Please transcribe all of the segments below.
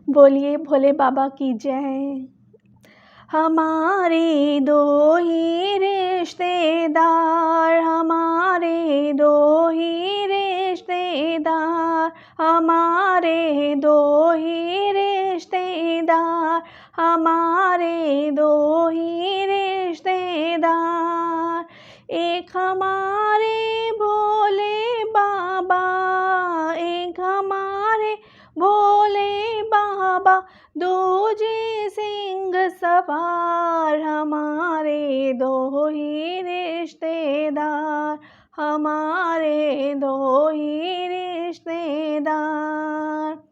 बोलिए भोले बाबा की जय। हमारे दो ही रिश्तेदार, हमारे दो ही रिश्तेदार, हमारे दो ही रिश्तेदार, हमारे दो ही रिश्तेदार। एक हमारे भोले बाबा, एक हमारे भोले बाबा, दूजे सिंह सवार, हमारे दो ही रिश्तेदार, हमारे दो ही रिश्तेदार।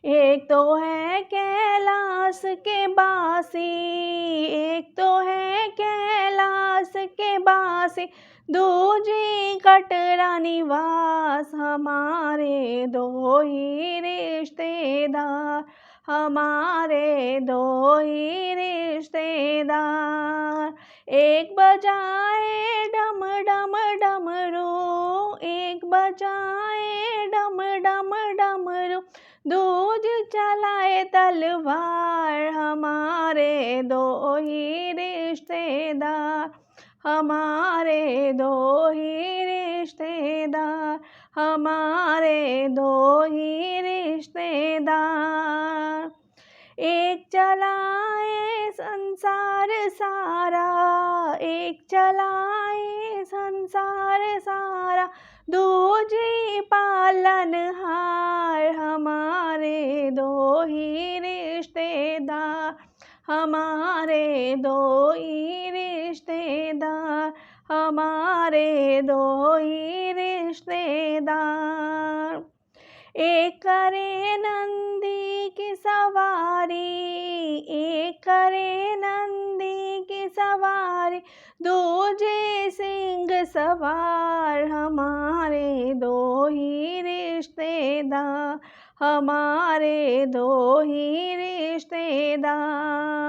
एक तो है कैलाश के बासी, एक तो है कैलाश के बासी, दूजे कटरा निवास, हमारे दो ही रिश्तेदार, हमारे दो ही रिश्तेदार। एक बजाए डम डम डमरू, एक बजाए डम डम डमरू, दूज चलाए तलवार, हमारे दो ही रिश्तेदार, हमारे दो ही रिश्तेदार, हमारे दो ही रिश्तेदार। एक चलाए संसार सारा, एक चलाए संसार सारा, दूजे पालनहार, हमारे दो ही रिश्तेदार, हमारे दो ही रिश्तेदार, हमारे दो ही रिश्तेदार। एक करे नंदी की सवारी, एक करे नंदी की सवारी, दूजे सिंह सवार, हमारे दो ही रिश्तेदार, हमारे दो ही रिश्तेदार।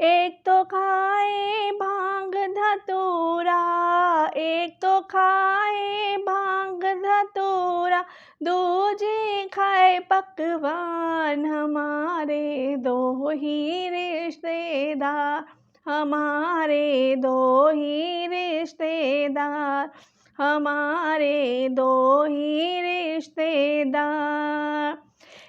एक तो खाए भांग धतूरा, एक तो खाए भांग धतूरा, दूजे खाए पकवान, हमारे दो ही रिश्तेदार, हमारे दो ही रिश्तेदार, हमारे दो ही रिश्तेदार।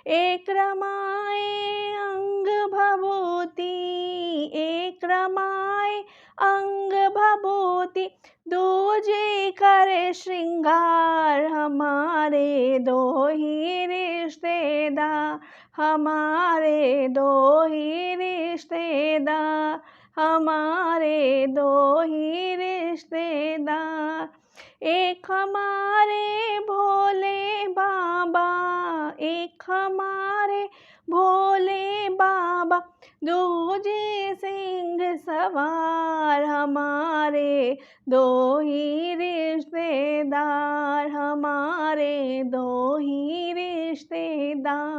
एक रमाए अंग भभूति, एक रमाए अंग भभूति, दूजे करे श्रृंगार, हमारे दो ही रिश्तेदार, हमारे दो ही रिश्तेदार, हमारे दो ही रिश्तेदार। एक हमारे भोले बाबा, एक हमारे भोले बाबा, दूजे सिंह सवार, हमारे दो ही रिश्तेदार, हमारे दो ही रिश्तेदार।